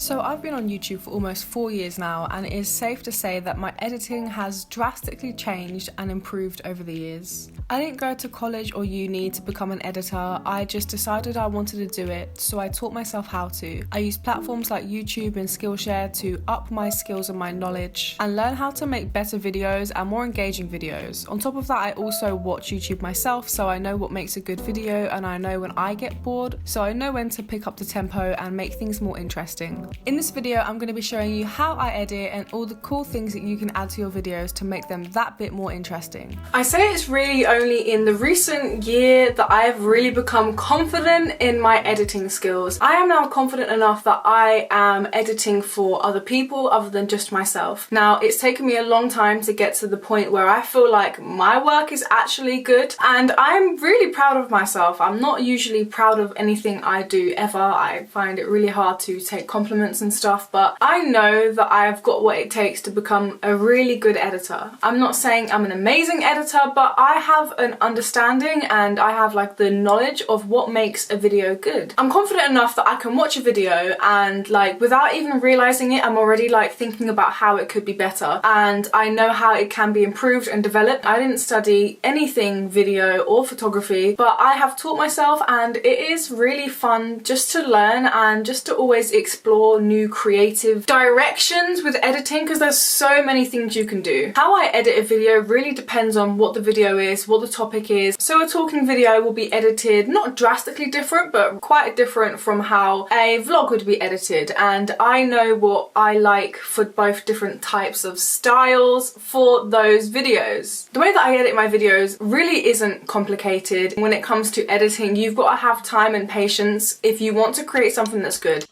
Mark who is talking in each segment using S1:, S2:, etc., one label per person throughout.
S1: So I've been on YouTube for almost 4 years now, and it is safe to say that my editing has drastically changed and improved over the years. I didn't go to college or uni to become an editor, I just decided I wanted to do it, so I taught myself how to. I used platforms like YouTube and Skillshare to up my skills and my knowledge and learn how to make better videos and more engaging videos. On top of that, I also watch YouTube myself, so I know what makes a good video and I know when I get bored, so I know when to pick up the tempo and make things more interesting. In this video, I'm going to be showing you how I edit and all the cool things that you can add to your videos to make them that bit more interesting. I say it's really only in the recent year that I have really become confident in my editing skills. I am now confident enough that I am editing for other people other than just myself. Now, it's taken me a long time to get to the point where I feel like my work is actually good, and I'm really proud of myself. I'm not usually proud of anything I do ever. I find it really hard to take compliments and stuff, but I know that I've got what it takes to become a really good editor. I'm not saying I'm an amazing editor, but I have an understanding and I have like the knowledge of what makes a video good. I'm confident enough that I can watch a video and like without even realizing it, I'm already like thinking about how it could be better, and I know how it can be improved and developed. I didn't study anything video or photography, but I have taught myself, and it is really fun just to learn and just to always explore new creative directions with editing, because there's so many things you can do. How I edit a video really depends on what the video is, what the topic is. So a talking video will be edited not drastically different, but quite different from how a vlog would be edited, and I know what I like for both different types of styles for those videos. The way that I edit my videos really isn't complicated. When it comes to editing, you've got to have time and patience if you want to create something that's good.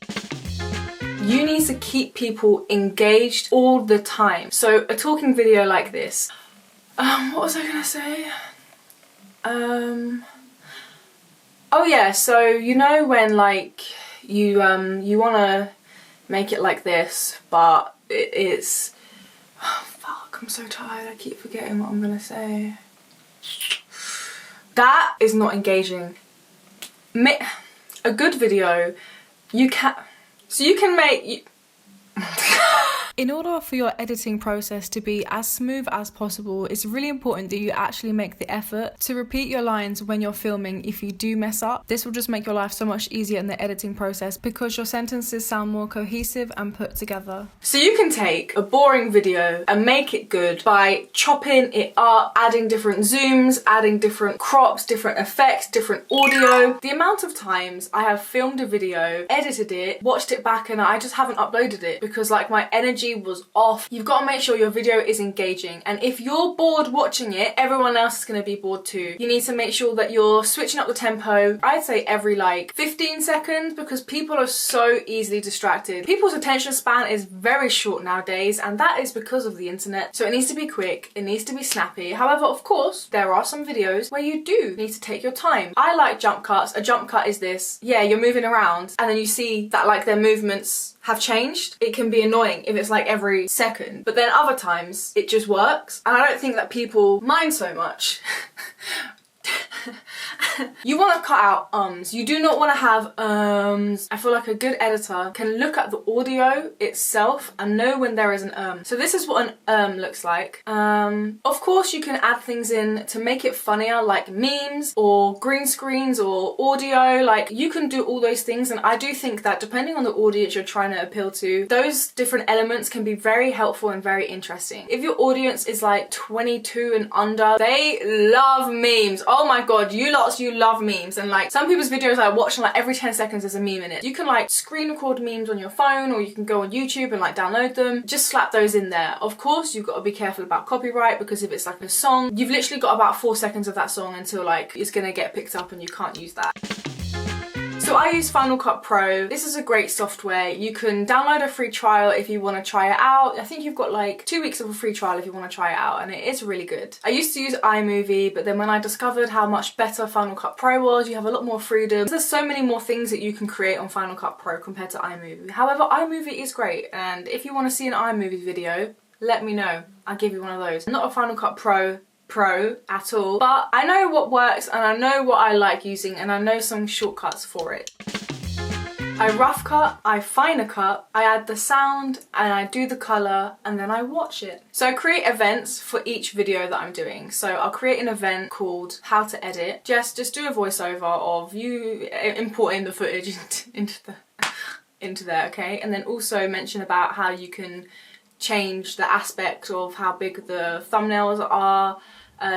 S1: You need to keep people engaged all the time. So a talking video like this. What was I gonna say? Oh yeah, so you know when like you wanna make it like this, but it's oh, fuck, I'm so tired, I keep forgetting what I'm gonna say. That is not engaging. A good video, you can make In order for your editing process to be as smooth as possible, it's really important that you actually make the effort to repeat your lines when you're filming if you do mess up. This will just make your life so much easier in the editing process because your sentences sound more cohesive and put together. So you can take a boring video and make it good by chopping it up, adding different zooms, adding different crops, different effects, different audio. The amount of times I have filmed a video, edited it, watched it back, and I just haven't uploaded it because like my energy was off. You've got to make sure your video is engaging, and if you're bored watching it, everyone else is going to be bored too. You need to make sure that you're switching up the tempo, I'd say every like 15 seconds, because people are so easily distracted. People's attention span is very short nowadays, and that is because of the internet. So it needs to be quick, it needs to be snappy. However, of course, there are some videos where you do need to take your time. I like jump cuts. A jump cut is this. Yeah, you're moving around and then you see that like their movements have changed. It can be annoying if it's like every second, but then other times it just works, and I don't think that people mind so much. You want to cut out ums. You do not want to have ums. I feel like a good editor can look at the audio itself and know when there is an So this is what an looks like. Of course you can add things in to make it funnier, like memes or green screens or audio. Like you can do all those things, and I do think that depending on the audience you're trying to appeal to, those different elements can be very helpful and very interesting. If your audience is like 22 and under, they love memes. Oh my god, you love memes, and like some people's videos I watch and like every 10 seconds there's a meme in it. You can like screen record memes on your phone, or you can go on YouTube and like download them. Just slap those in there. Of course you've got to be careful about copyright, because if it's like a song, you've literally got about 4 seconds of that song until like it's gonna get picked up and you can't use that. So I use Final Cut Pro. This is a great software. You can download a free trial if you want to try it out. I think you've got like 2 weeks of a free trial if you want to try it out, and it is really good. I used to use iMovie, but then when I discovered how much better Final Cut Pro was, you have a lot more freedom. There's so many more things that you can create on Final Cut Pro compared to iMovie. However, iMovie is great, and if you want to see an iMovie video, let me know. I'll give you one of those. I'm not a Final Cut Pro at all, but I know what works and I know what I like using, and I know some shortcuts for it. I rough cut, I finer cut, I add the sound, and I do the colour, and then I watch it. So I create events for each video that I'm doing. So I'll create an event called How to Edit. Just do a voiceover of you importing the footage into there, okay? And then also mention about how you can change the aspect of how big the thumbnails are,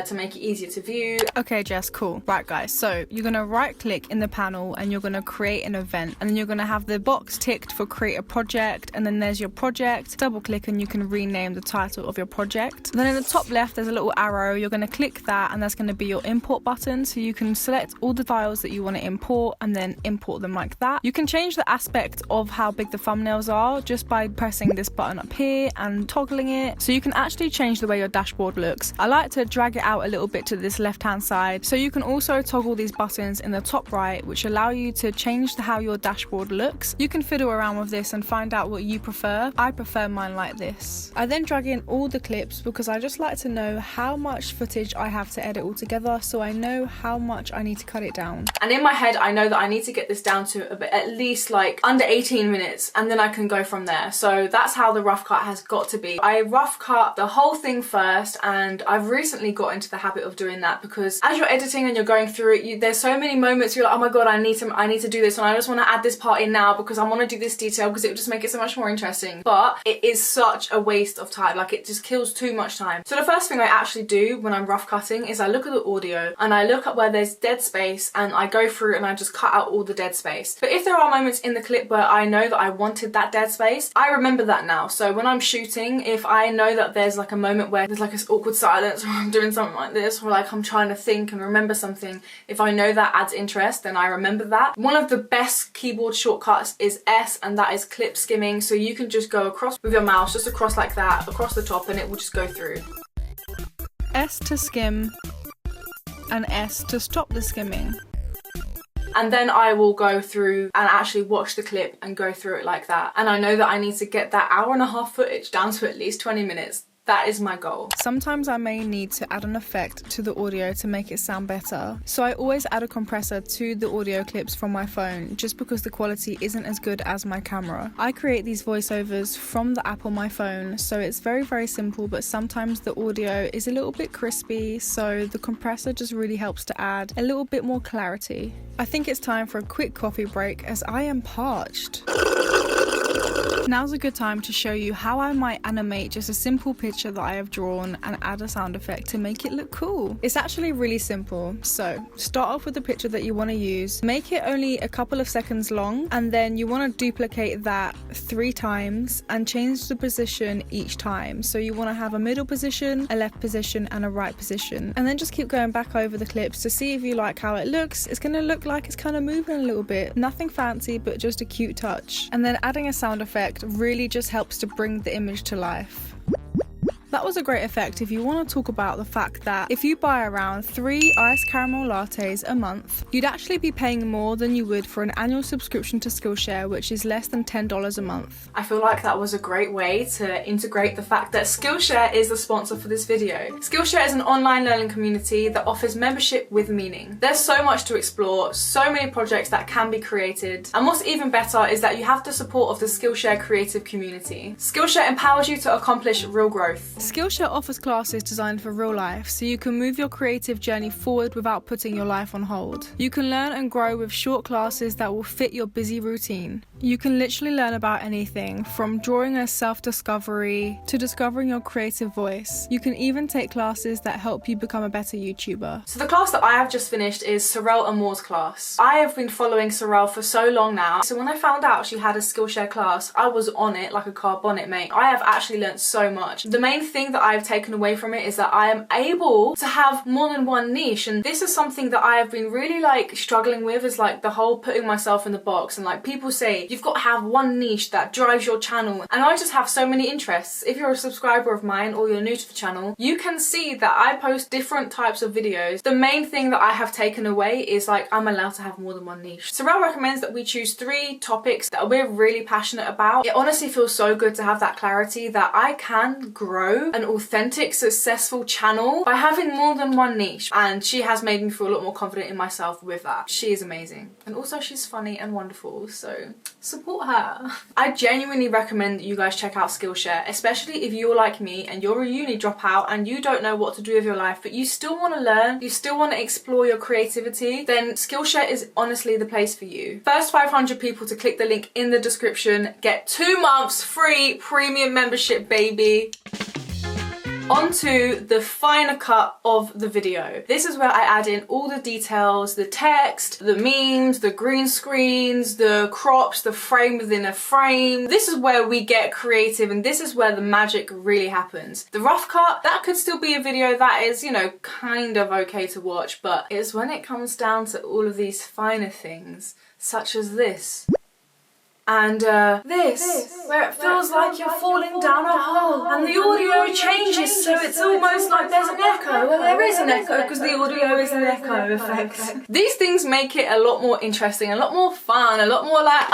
S1: to make it easier to view. Okay Jess, cool. Right guys, so you're gonna right click in the panel and you're gonna create an event, and then you're gonna have the box ticked for create a project, and then there's your project. Double click and you can rename the title of your project. Then in the top left there's a little arrow, you're gonna click that and that's gonna be your import button, so you can select all the files that you want to import and then import them like that. You can change the aspect of how big the thumbnails are just by pressing this button up here and toggling it, so you can actually change the way your dashboard looks. I like to drag it out a little bit to this left hand side, so you can also toggle these buttons in the top right which allow you to change how your dashboard looks. You can fiddle around with this and find out what you prefer. I prefer mine like this. I then drag in all the clips because I just like to know how much footage I have to edit all together, so I know how much I need to cut it down. And in my head I know that I need to get this down to at least like under 18 minutes, and then I can go from there. So that's how the rough cut has got to be. I rough cut the whole thing first, and I've recently got into the habit of doing that because as you're editing and you're going through it, there's so many moments you're like, oh my god, I need to do this, and I just want to add this part in now because I want to do this detail because it will just make it so much more interesting. But it is such a waste of time, like it just kills too much time. So the first thing I actually do when I'm rough cutting is I look at the audio and I look at where there's dead space and I go through and I just cut out all the dead space. But if there are moments in the clip where I know that I wanted that dead space, I remember that now. So when I'm shooting, if I know that there's like a moment where there's like this awkward silence or I'm doing something like this, or like I'm trying to think and remember something, if I know that adds interest, then I remember that. One of the best keyboard shortcuts is S, and that is clip skimming. So you can just go across with your mouse, just across like that, across the top, and it will just go through. S to skim and S to stop the skimming. And then I will go through and actually watch the clip and go through it like that. And I know that I need to get that hour-and-a-half footage down to at least 20 minutes. That is my goal. Sometimes I may need to add an effect to the audio to make it sound better. So I always add a compressor to the audio clips from my phone just because the quality isn't as good as my camera. I create these voiceovers from the app on my phone, so it's very, very simple, but sometimes the audio is a little bit crispy, so the compressor just really helps to add a little bit more clarity. I think it's time for a quick coffee break as I am parched. Now's a good time to show you how I might animate just a simple picture that I have drawn and add a sound effect to make it look cool. It's actually really simple. So start off with the picture that you want to use, make it only a couple of seconds long, and then you want to duplicate that 3 times and change the position each time. So you want to have a middle position, a left position, and a right position, and then just keep going back over the clips to see if you like how it looks. It's going to look like it's kind of moving a little bit, nothing fancy, but just a cute touch. And then adding a sound effect really just helps to bring the image to life. That was a great effect if you want to talk about the fact that if you buy around 3 iced caramel lattes a month, you'd actually be paying more than you would for an annual subscription to Skillshare, which is less than $10 a month. I feel like that was a great way to integrate the fact that Skillshare is the sponsor for this video. Skillshare is an online learning community that offers membership with meaning. There's so much to explore, so many projects that can be created, and what's even better is that you have the support of the Skillshare creative community. Skillshare empowers you to accomplish real growth. Skillshare offers classes designed for real life, so you can move your creative journey forward without putting your life on hold. You can learn and grow with short classes that will fit your busy routine. You can literally learn about anything, from drawing a self-discovery to discovering your creative voice. You can even take classes that help you become a better YouTuber. So the class that I have just finished is 𝘎𝙀𝘾𝙊𝙉𝙉𝙍 class. I have been following 𝘎𝙬 for so long now, so when I found out she had a Skillshare class, I was on it like a car bonnet, mate. I have actually learned so much. The main thing that I've taken away from it is that I am able to have more than one niche, and this is something that I have been really like struggling with, is like the whole putting myself in the box. And like people say, You've got to have one niche that drives your channel. And I just have so many interests. If you're a subscriber of mine or you're new to the channel, you can see that I post different types of videos. The main thing that I have taken away is like I'm allowed to have more than one niche. Sorrel recommends that we choose 3 topics that we're really passionate about. It honestly feels so good to have that clarity that I can grow an authentic, successful channel by having more than one niche. And she has made me feel a lot more confident in myself with that. She is amazing. And also she's funny and wonderful, so support her. I genuinely recommend that you guys check out Skillshare, especially if you're like me and you're a uni dropout and you don't know what to do with your life, but you still want to learn, you still want to explore your creativity, then Skillshare is honestly the place for you. First 500 people to click the link in the description get 2 months free premium membership, baby. Onto the finer cut of the video. This is where I add in all the details, the text, the memes, the green screens, the crops, the frame within a frame. This is where we get creative and this is where the magic really happens. The rough cut, that could still be a video that is, you know, kind of okay to watch, but it's when it comes down to all of these finer things, such as this. And this, where it feels like you're falling down a hole and the audio changes, so it's almost like there's an echo. Well, there is an echo because the audio is an echo effect. These things make it a lot more interesting, a lot more fun, a lot more like,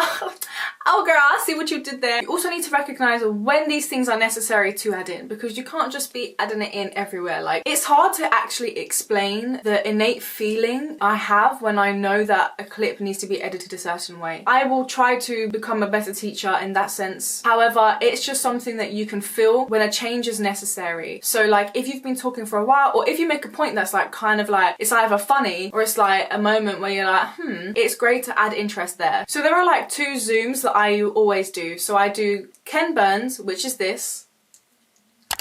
S1: oh girl, I see what you did there. You also need to recognise when these things are necessary to add in, because you can't just be adding it in everywhere. Like, it's hard to actually explain the innate feeling I have when I know that a clip needs to be edited a certain way. I will try to become a better teacher in that sense. However, it's just something that you can feel when a change is necessary. So like if you've been talking for a while, or if you make a point that's like kind of like, it's either funny or it's like a moment where you're like, it's great to add interest there. So there are like 2 zooms that I always do. So I do 𝘾𝙃𝘼𝘏, which is this.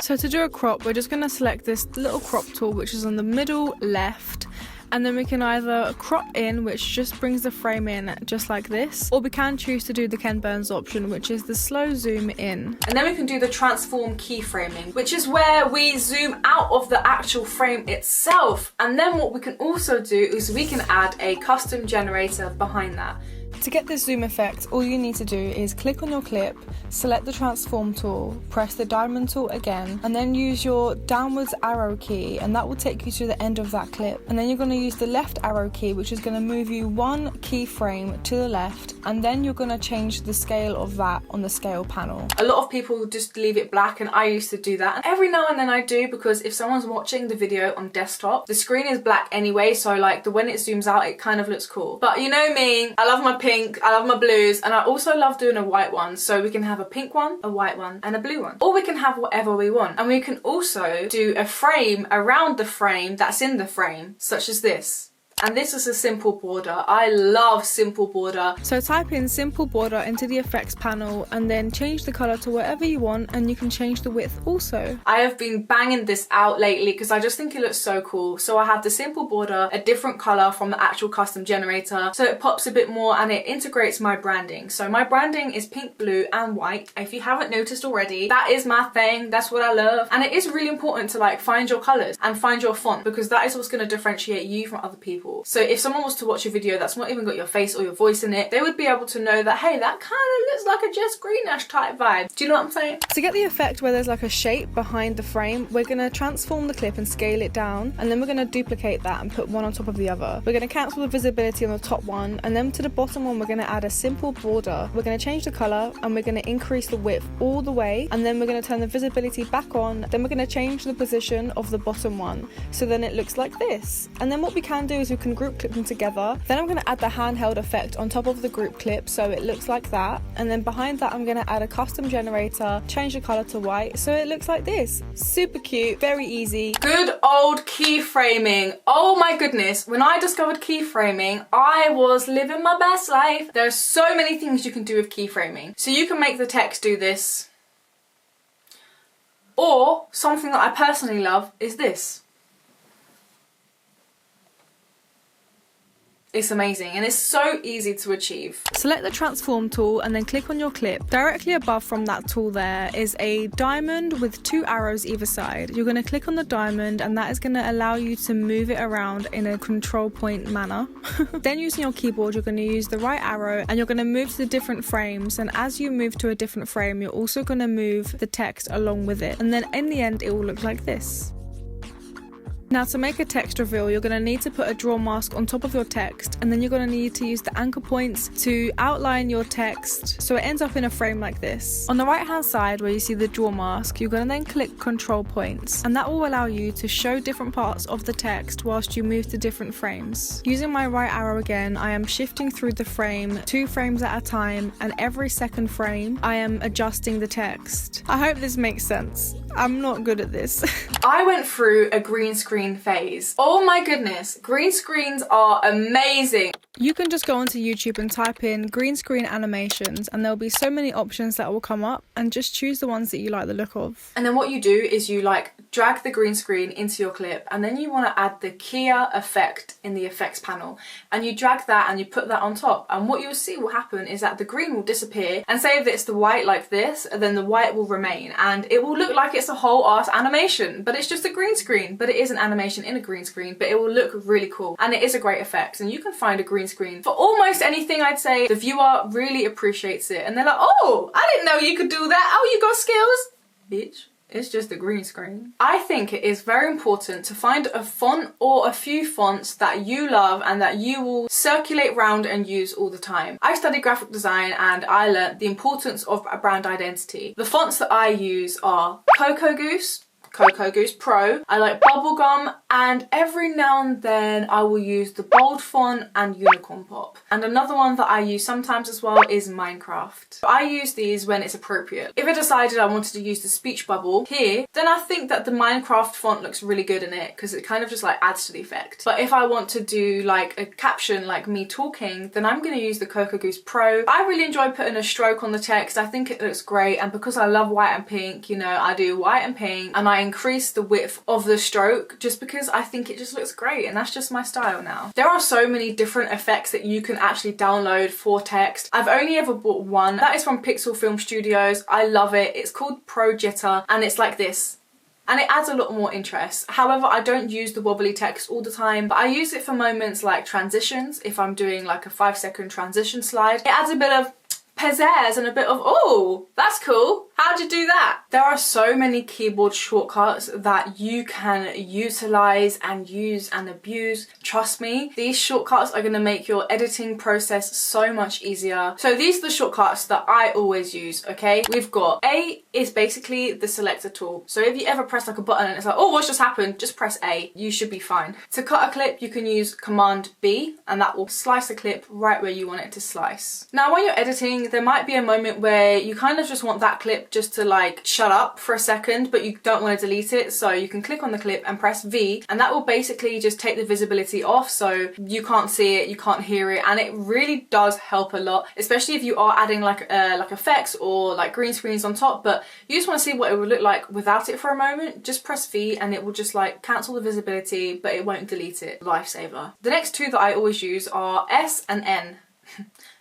S1: So to do a crop, we're just going to select this little crop tool, which is on the middle left. And then we can either crop in, which just brings the frame in just like this, or we can choose to do the 𝘾𝙃𝘼𝘏 option, which is the slow zoom in. And then we can do the transform keyframing, which is where we zoom out of the actual frame itself. And then what we can also do is we can add a custom generator behind that. To get this zoom effect, all you need to do is click on your clip, select the transform tool, press the diamond tool again, and then use your downwards arrow key, and that will take you to the end of that clip. And then you're going to use the left arrow key, which is going to move you 1 keyframe to the left, and then you're going to change the scale of that on the scale panel. A lot of people just leave it black, and I used to do that. And every now and then I do, because if someone's watching the video on desktop, the screen is black anyway, so like when it zooms out, it kind of looks cool. But you know me, I love my pink, I love my blues, and I also love doing a white one. So we can have a pink one, a white one, and a blue one. Or we can have whatever we want. And we can also do a frame around the frame that's in the frame, such as this. And this is a simple border. I love simple border. So type in simple border into the effects panel and then change the color to whatever you want, and you can change the width also. I have been banging this out lately because I just think it looks so cool. So I have the simple border, a different color from the actual custom generator, so it pops a bit more and it integrates my branding. So my branding is pink, blue and white. If you haven't noticed already, that is my thing. That's what I love. And it is really important to like find your colors and find your font, because that is what's going to differentiate you from other people. So if someone was to watch a video that's not even got your face or your voice in it, they would be able to know that, hey, that kind of looks like a Jess Greenash type vibe. Do you know what I'm saying? To get the effect where there's like a shape behind the frame, we're going to transform the clip and scale it down, and then we're going to duplicate that and put one on top of the other. We're going to cancel the visibility on the top one, and then to the bottom one we're going to add a simple border. We're going to change the color and we're going to increase the width all the way, and then we're going to turn the visibility back on. Then we're going to change the position of the bottom one, so then it looks like this. And then what we can do is we can group clip them together. Then I'm going to add the handheld effect on top of the group clip, so it looks like that. And then behind that I'm going to add a custom generator, change the color to white, so it looks like this. Super cute, very easy. Good old keyframing. Oh my goodness, when I discovered keyframing, I was living my best life. There are so many things you can do with keyframing. So you can make the text do this, or something that I personally love is this. It's amazing and it's so easy to achieve. Select the transform tool and then click on your clip. Directly above from that tool there is a diamond with 2 arrows either side. You're going to click on the diamond and that is going to allow you to move it around in a control point manner. Then using your keyboard, you're going to use the right arrow and you're going to move to the different frames, and as you move to a different frame, you're also going to move the text along with it, and then in the end it will look like this. Now to make a text reveal, you're going to need to put a draw mask on top of your text, and then you're going to need to use the anchor points to outline your text so it ends up in a frame like this. On the right hand side where you see the draw mask, you're going to then click control points, and that will allow you to show different parts of the text whilst you move to different frames. Using my right arrow again, I am shifting through the frame 2 frames at a time, and every second frame I am adjusting the text. I hope this makes sense. I'm not good at this. I went through a green screen phase. Oh my goodness, green screens are amazing. You can just go onto YouTube and type in green screen animations and there'll be so many options that will come up, and just choose the ones that you like the look of. And then what you do is you like drag the green screen into your clip, and then you want to add the 𝘾𝙃 effect in the effects panel, and you drag that and you put that on top, and what you'll see will happen is that the green will disappear, and say if it's the white like this, then the white will remain, and it will look like it's a whole ass animation, but it's just a green screen. But it is an animation in a green screen, but it will look really cool, and it is a great effect, and you can find a green screen for almost anything. I'd say the viewer really appreciates it, and they're like, oh, I didn't know you could do that. Oh, you got skills, bitch. It's just a green screen. I think it is very important to find a font or a few fonts that you love and that you will circulate around and use all the time. I studied graphic design and I learnt the importance of a brand identity. The fonts that I use are 𝘾𝙃𝘼𝙏 Pro, I like Bubblegum, and every now and then I will use the bold font and Unicorn Pop. And another one that I use sometimes as well is Minecraft. I use these when it's appropriate. If I decided I wanted to use the speech bubble here, then I think that the Minecraft font looks really good in it because it kind of just like adds to the effect. But if I want to do like a caption like me talking, then I'm going to use the 𝘾𝙃𝘼𝙏 Pro. I really enjoy putting a stroke on the text. I think it looks great, and because I love white and pink, you know, I do white and pink, and I increase the width of the stroke just because I think it just looks great, and that's just my style now. There are so many different effects that you can actually download for text. I've only ever bought one. That is from Pixel Film Studios. I love it. It's called Pro Jitter, and it's like this. And it adds a lot more interest. However, I don't use the wobbly text all the time, but I use it for moments like transitions. If I'm doing like a 5-second transition slide, it adds a bit of pizzazz and a bit of, oh, that's cool. How'd you do that? There are so many keyboard shortcuts that you can utilize and use and abuse. Trust me, these shortcuts are going to make your editing process so much easier. So these are the shortcuts that I always use, okay? We've got A is basically the selector tool. So if you ever press like a button and it's like, oh, what's just happened? Just press A. You should be fine. To cut a clip, you can use Command B, and that will slice the clip right where you want it to slice. Now, when you're editing, there might be a moment where you kind of just want that clip just to like shut up for a second, but you don't want to delete it, so you can click on the clip and press V, and that will basically just take the visibility off so you can't see it, you can't hear it, and it really does help a lot, especially if you are adding like effects or like green screens on top, but you just want to see what it would look like without it for a moment. Just press V and it will just like cancel the visibility, but it won't delete it. Lifesaver. The next two that I always use are S and N.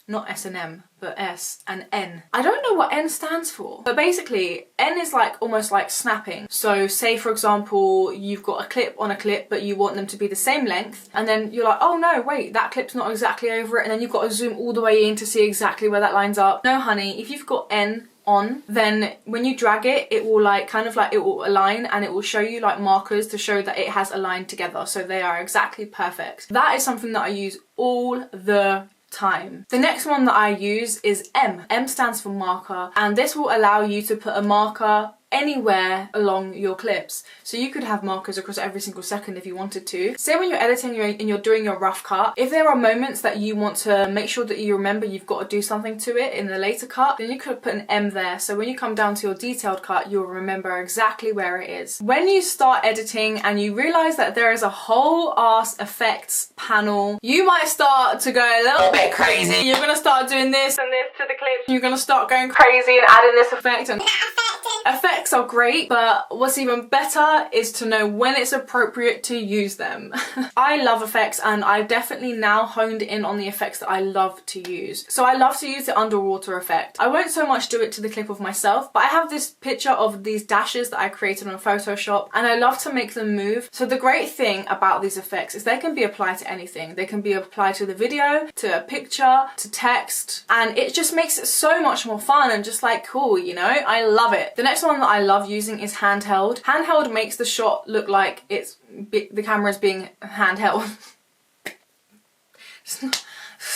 S1: Not S and M, but S and N. I don't know what N stands for, but basically N is like almost like snapping. So say for example, you've got a clip on a clip, but you want them to be the same length, and then you're like, oh no, wait, that clip's not exactly over it, and then you've got to zoom all the way in to see exactly where that lines up. No honey, if you've got N on, then when you drag it, it will like kind of like it will align, and it will show you like markers to show that it has aligned together, so they are exactly perfect. That is something that I use all the time. The next one that I use is M. M stands for marker, and this will allow you to put a marker anywhere along your clips. So you could have markers across every single second if you wanted to. Say when you're editing and you're doing your rough cut, if there are moments that you want to make sure that you remember you've got to do something to it in the later cut, then you could put an M there. So when you come down to your detailed cut, you'll remember exactly where it is. When you start editing and you realize that there is a whole ass effects panel, you might start to go a little bit crazy. You're gonna start doing this and this to the clips. You're gonna start going crazy and adding this effect and that effect Effects are great, but what's even better is to know when it's appropriate to use them. I love effects, and I've definitely now honed in on the effects that I love to use. So I love to use the underwater effect. I won't so much do it to the clip of myself, but I have this picture of these dashes that I created on Photoshop, and I love to make them move. So the great thing about these effects is they can be applied to anything. They can be applied to the video, to a picture, to text, and it just makes it so much more fun and just like cool, you know? I love it. The next one that I love using is handheld. Handheld makes the shot look like the camera's being handheld.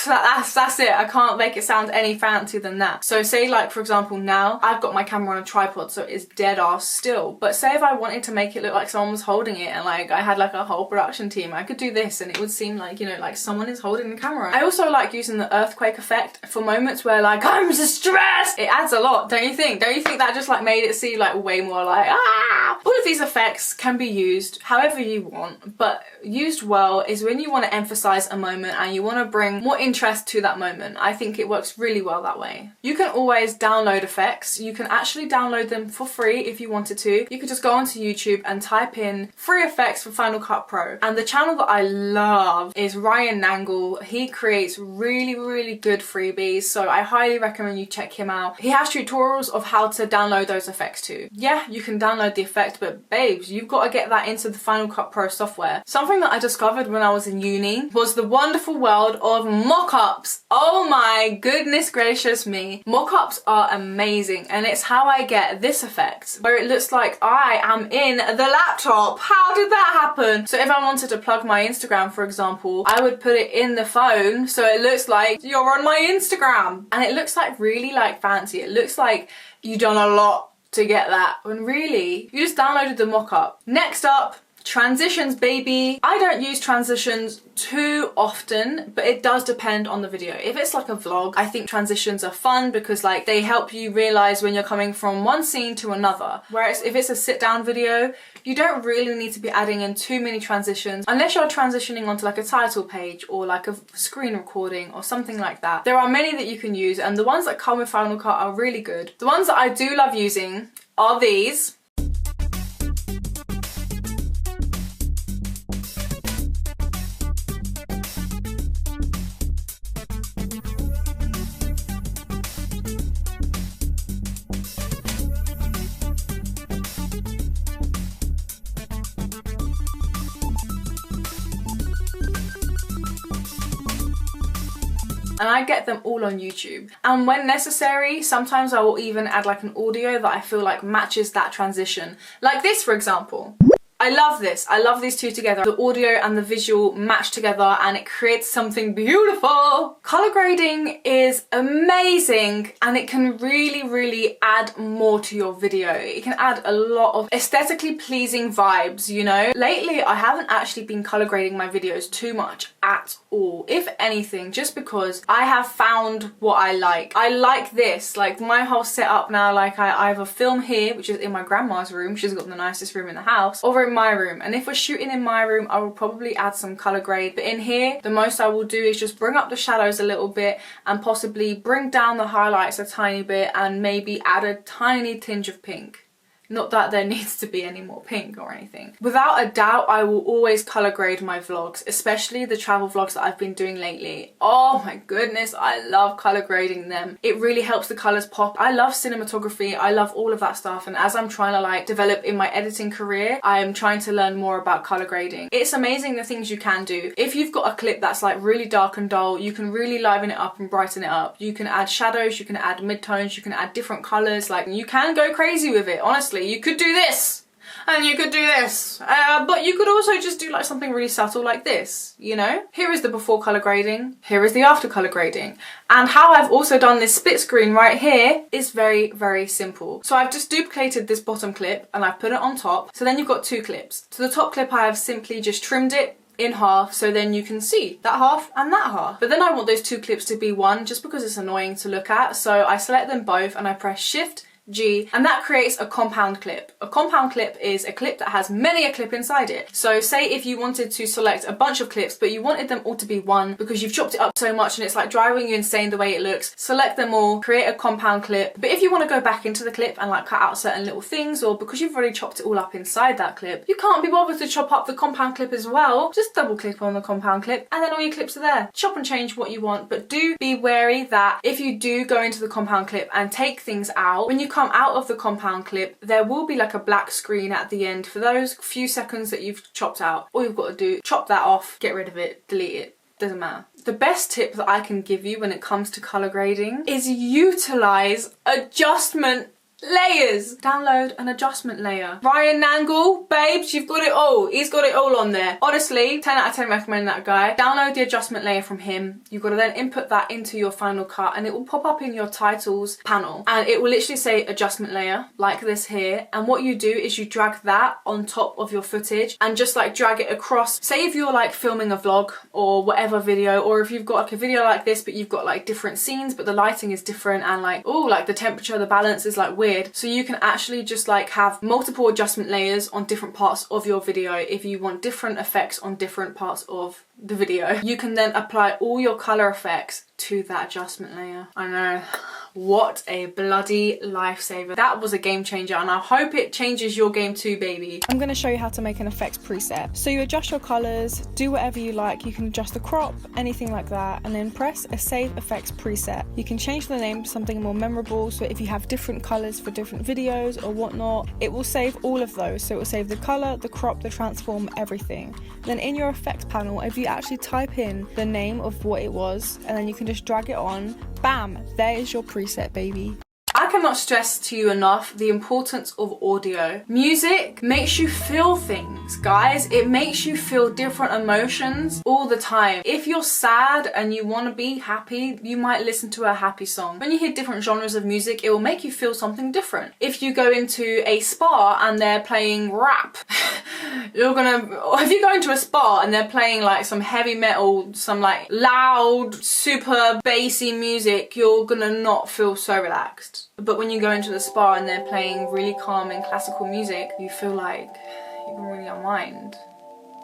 S1: That's it. I can't make it sound any fancier than that. So say like for example now I've got my camera on a tripod, so it's dead ass still, but say if I wanted to make it look like someone was holding it and like I had like a whole production team, I could do this and it would seem like, you know, like someone is holding the camera. I also like using the earthquake effect for moments where like I'm distressed. It adds a lot, don't you think? Don't you think that just like made it seem like way more like ah? All of these effects can be used however you want, but used well is when you want to emphasize a moment and you want to bring more interest to that moment. I think it works really well that way. You can always download effects. You can actually download them for free if you wanted to. You could just go onto YouTube and type in free effects for Final Cut Pro. And the channel that I love is 𝘾𝙃𝘼𝙏𝘾𝙊𝙎𝑚. He creates really good freebies, so I highly recommend you check him out. He has tutorials of how to download those effects too. Yeah, you can download the effect, but babes, you've got to get that into the Final Cut Pro software. Something that I discovered when I was in uni was the wonderful world of mock-ups. Oh my goodness gracious me. Mock-ups are amazing, and it's how I get this effect where it looks like I am in the laptop. How did that happen? So if I wanted to plug my Instagram, for example, I would put it in the phone so it looks like you're on my Instagram, and it looks like really like fancy. It looks like you've done a lot to get that, when really you just downloaded the mock-up. Next up, transitions, baby. I don't use transitions too often, but it does depend on the video. If it's like a vlog, I think transitions are fun because like they help you realize when you're coming from one scene to another. Whereas if it's a sit down video, you don't really need to be adding in too many transitions unless you're transitioning onto like a title page or like a screen recording or something like that. There are many that you can use, and the ones that come with Final Cut are really good. The ones that I do love using are these. And I get them all on YouTube. And when necessary, sometimes I will even add like an audio that I feel like matches that transition. Like this, for example. I love this. I love these two together. The audio and the visual match together and it creates something beautiful. Color grading is amazing, and it can really add more to your video. It can add a lot of aesthetically pleasing vibes, you know? Lately, I haven't actually been color grading my videos too much at all. If anything, just because I have found what I like. I like this, like my whole setup now, like I either film here, which is in my grandma's room. She's got the nicest room in the house, over in my room. And if we're shooting in my room, I will probably add some color grade. But in here, the most I will do is just bring up the shadows a little bit and possibly bring down the highlights a tiny bit and maybe add a tiny tinge of pink. Not that there needs to be any more pink or anything. Without a doubt, I will always color grade my vlogs, especially the travel vlogs that I've been doing lately. Oh my goodness, I love color grading them. It really helps the colors pop. I love cinematography. I love all of that stuff. And as I'm trying to like develop in my editing career, I am trying to learn more about color grading. It's amazing the things you can do. If you've got a clip that's like really dark and dull, you can really liven it up and brighten it up. You can add shadows, you can add midtones, you can add different colors. Like you can go crazy with it, honestly. You could do this and you could do this, but you could also just do like something really subtle like this, you know? Here is the before color grading, here is the after color grading. And how I've also done this split screen right here is very simple. So I've just duplicated this bottom clip and I've put it on top. So then you've got two clips. So the top clip I have simply just trimmed it in half, so then you can see that half and that half. But then I want those two clips to be one just because it's annoying to look at. So I select them both and I press Shift G, and that creates a compound clip. A compound clip is a clip that has many a clip inside it. So say if you wanted to select a bunch of clips, but you wanted them all to be one because you've chopped it up so much and it's like driving you insane the way it looks, select them all, create a compound clip. But if you want to go back into the clip and like cut out certain little things, or because you've already chopped it all up inside that clip, you can't be bothered to chop up the compound clip as well, just double click on the compound clip and then all your clips are there. Chop and change what you want, but do be wary that if you do go into the compound clip and take things out, when you come out of the compound clip, there will be like a black screen at the end for those few seconds that you've chopped out. All you've got to do, chop that off, get rid of it, delete it. Doesn't matter. The best tip that I can give you when it comes to colour grading is utilize adjustment layers. Download an adjustment layer. Ryan Nangle, babes, you've got it all. He's got it all on there. Honestly, 10 out of 10 recommend that guy. Download the adjustment layer from him. You've got to then input that into your final cut and it will pop up in your titles panel and it will literally say adjustment layer like this here. And what you do is you drag that on top of your footage and just like drag it across. Say if you're like filming a vlog or whatever video, or if you've got like a video like this but you've got like different scenes but the lighting is different and like, oh, like the temperature, the balance is like weird. So you can actually just like have multiple adjustment layers on different parts of your video if you want different effects on different parts of the video. You can then apply all your colour effects to that adjustment layer. I know. What a bloody lifesaver. That was a game changer and I hope it changes your game too, baby. I'm going to show you how to make an effects preset. So you adjust your colours, do whatever you like. You can adjust the crop, anything like that, and then press a save effects preset. You can change the name to something more memorable, so if you have different colours for different videos or whatnot, it will save all of those. So it will save the colour, the crop, the transform, everything. Then in your effects panel, if you actually type in the name of what it was and then you can just drag it on, bam, there is your preset, baby. I cannot stress to you enough the importance of audio. Music makes you feel things, guys. It makes you feel different emotions all the time. If you're sad and you want to be happy, you might listen to a happy song. When you hear different genres of music, it will make you feel something different. If you go into a spa and they're playing rap, if you go into a spa and they're playing like some heavy metal, some like loud, super bassy music, you're gonna not feel so relaxed. But when you go into the spa and they're playing really calming classical music, you feel like you can really unwind.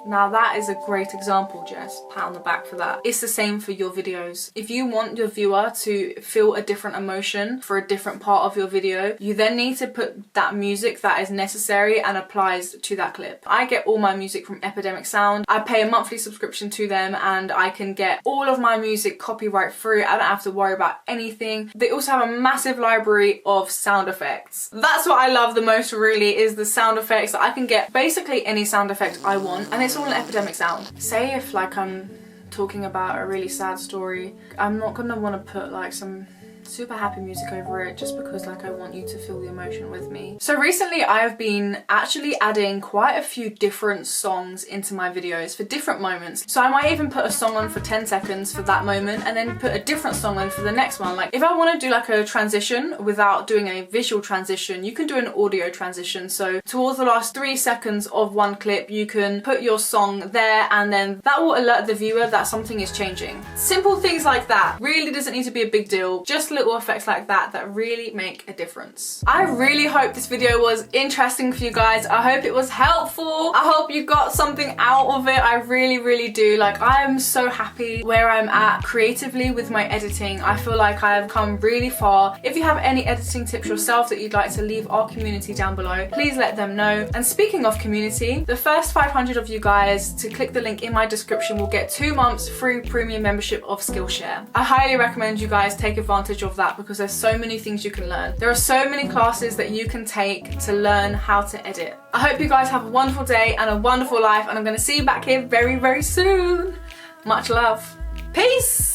S1: Now that is a great example, Jess. Pat on the back for that. It's the same for your videos. If you want your viewer to feel a different emotion for a different part of your video, you then need to put that music that is necessary and applies to that clip. I get all my music from Epidemic Sound. I pay a monthly subscription to them and I can get all of my music copyright free. I don't have to worry about anything. They also have a massive library of sound effects. That's what I love the most, really, is the sound effects. I can get basically any sound effect I want and it's all an Epidemic Sound. Say if like I'm talking about a really sad story, I'm not gonna want to put like some super happy music over it just because like I want you to feel the emotion with me. So recently I've been actually adding quite a few different songs into my videos for different moments. So I might even put a song on for 10 seconds for that moment and then put a different song on for the next one. Like if I want to do like a transition without doing a visual transition, you can do an audio transition. So towards the last 3 seconds of one clip, you can put your song there and then that will alert the viewer that something is changing. Simple things like that. Really doesn't need to be a big deal. Just little effects like that that really make a difference. I really hope this video was interesting for you guys. I hope it was helpful. I hope you got something out of it. I really do. Like I'm so happy where I'm at creatively with my editing. I feel like I have come really far. If you have any editing tips yourself that you'd like to leave our community down below, please let them know. And speaking of community, the first 500 of you guys to click the link in my description will get 2 months free premium membership of Skillshare. I highly recommend you guys take advantage of that because there's so many things you can learn. There are so many classes that you can take to learn how to edit. I hope you guys have a wonderful day and a wonderful life, and I'm going to see you back here very soon. Much love. Peace.